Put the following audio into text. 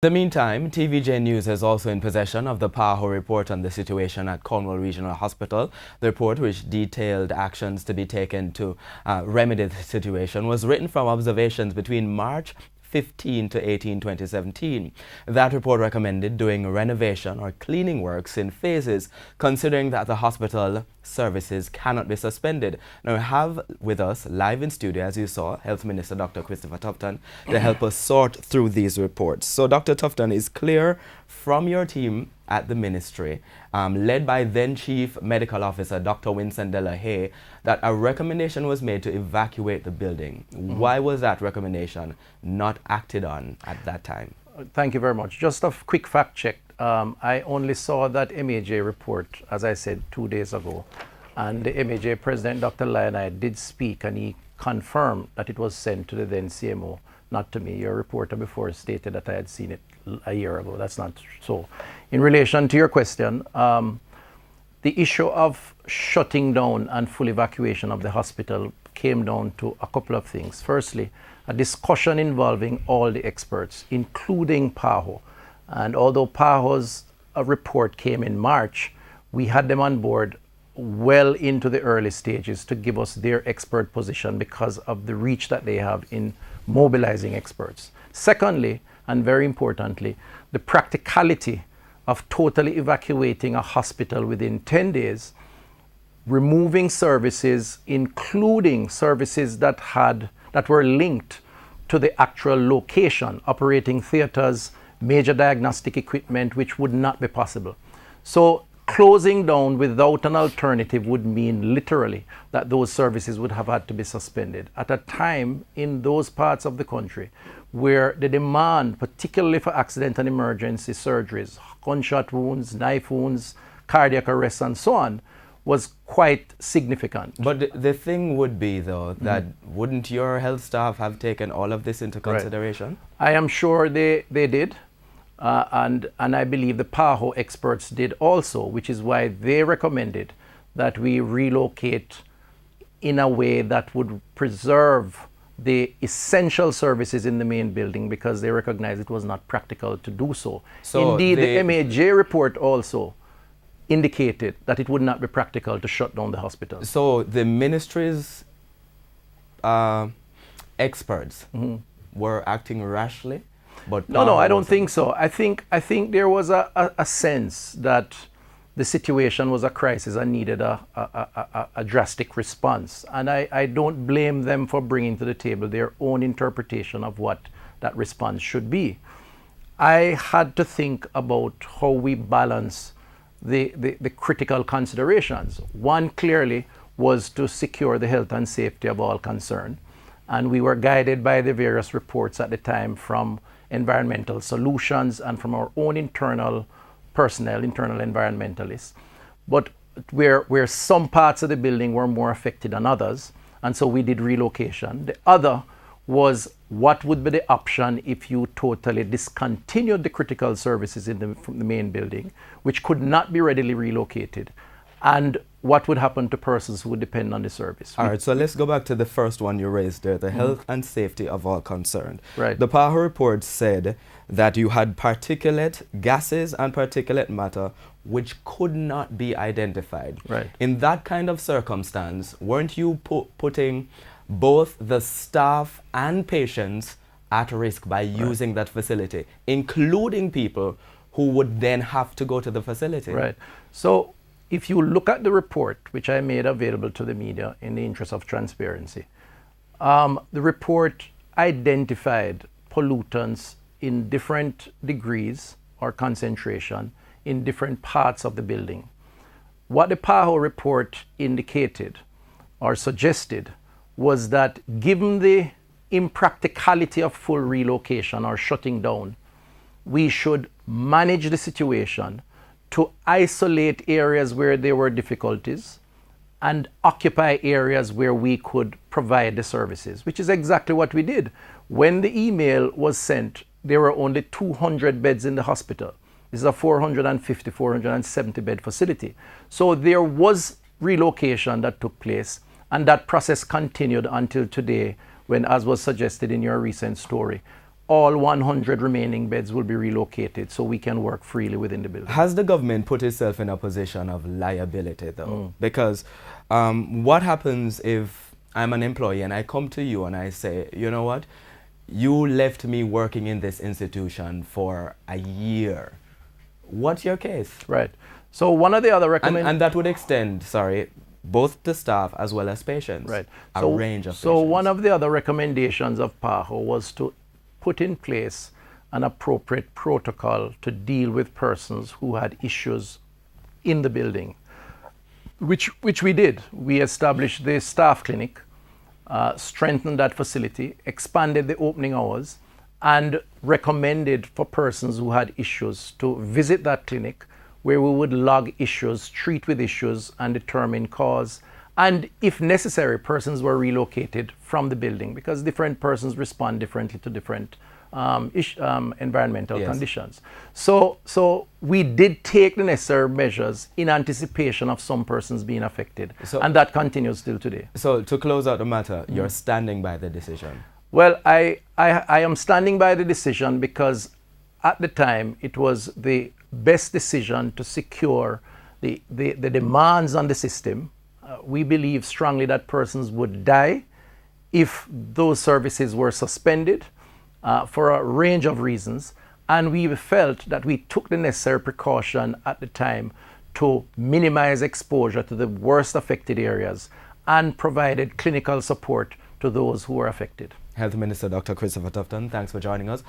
In the meantime, TVJ News is also in possession of the PAHO report on the situation at Cornwall Regional Hospital. The report, which detailed actions to be taken to remedy the situation, was written from observations between March 15 to 18, 2017. That report recommended doing renovation or cleaning works in phases, considering that the hospital services cannot be suspended. Now we have with us live in studio, as you saw, Health Minister Dr. Christopher Tufton to help us sort through these reports. So Dr. Tufton, is clear from your team at the ministry, led by then Chief Medical Officer Dr. Winston Delahaye, that a recommendation was made to evacuate the building. Why was that recommendation not acted on at that time? Thank you very much. Just a quick fact check. I only saw that MAJ report, as I said, 2 days ago. And the MAJ President, Dr. Lionel, did speak and he confirmed that it was sent to the then CMO, not to me. Your reporter before stated that I had seen it a year ago. That's not so. In relation to your question, the issue of shutting down and full evacuation of the hospital came down to a couple of things. Firstly, a discussion involving all the experts, including PAHO. And although PAHO's report came in March, we had them on board well into the early stages to give us their expert position because of the reach that they have in mobilizing experts. Secondly, and very importantly, the practicality of totally evacuating a hospital within 10 days, removing services, including services that were linked to the actual location, operating theaters, major diagnostic equipment, which would not be possible. So closing down without an alternative would mean literally that those services would have had to be suspended at a time in those parts of the country where the demand, particularly for accident and emergency surgeries, gunshot wounds, knife wounds, cardiac arrests, and so on, was quite significant. But the thing would be, though, that wouldn't your health staff have taken all of this into consideration? Right. I am sure they did. And I believe the PAHO experts did also, which is why they recommended that we relocate in a way that would preserve the essential services in the main building, because they recognized it was not practical to do so. Indeed, the MAJ report also indicated that it would not be practical to shut down the hospital. So the ministry's experts were acting rashly? But no, I don't think so. I think there was a sense that the situation was a crisis and needed a drastic response. And I don't blame them for bringing to the table their own interpretation of what that response should be. I had to think about how we balance the critical considerations. One clearly was to secure the health and safety of all concerned. And we were guided by the various reports at the time from Environmental Solutions and from our own internal personnel, internal environmentalists. But where some parts of the building were more affected than others, and so we did relocation. The other was what would be the option if you totally discontinued the critical services from the main building, which could not be readily relocated, and what would happen to persons who would depend on the service. All right, so let's go back to the first one you raised there, the health and safety of all concerned. Right. The PAHO report said that you had particulate gases and particulate matter which could not be identified. Right. In that kind of circumstance, weren't you putting both the staff and patients at risk by using that facility, including people who would then have to go to the facility? Right. So if you look at the report, which I made available to the media in the interest of transparency, the report identified pollutants in different degrees or concentration in different parts of the building. What the PAHO report indicated or suggested was that given the impracticality of full relocation or shutting down, we should manage the situation to isolate areas where there were difficulties and occupy areas where we could provide the services, which is exactly what we did. When the email was sent, there were only 200 beds in the hospital. This is a 450, 470 bed facility. So there was relocation that took place, and that process continued until today when, as was suggested in your recent story, all 100 remaining beds will be relocated so we can work freely within the building. Has the government put itself in a position of liability, though? Because what happens if I'm an employee and I come to you and I say, you know what, you left me working in this institution for a year. What's your case? Right. So one of the other recommendations... And that would extend, both the staff as well as patients. Right. A range of patients. So one of the other recommendations of PAHO was to put in place an appropriate protocol to deal with persons who had issues in the building, which we did. We established the staff clinic, strengthened that facility, expanded the opening hours, and recommended for persons who had issues to visit that clinic, where we would log issues, treat with issues, and determine cause. And if necessary, persons were relocated from the building because different persons respond differently to different environmental conditions. So we did take the necessary measures in anticipation of some persons being affected, and that continues still today. So to close out the matter, you're standing by the decision? Well, I am standing by the decision because at the time it was the best decision to secure the demands on the system. We believe strongly that persons would die if those services were suspended for a range of reasons, and we felt that we took the necessary precaution at the time to minimize exposure to the worst affected areas and provided clinical support to those who were affected. Health Minister Dr. Christopher Tufton, thanks for joining us.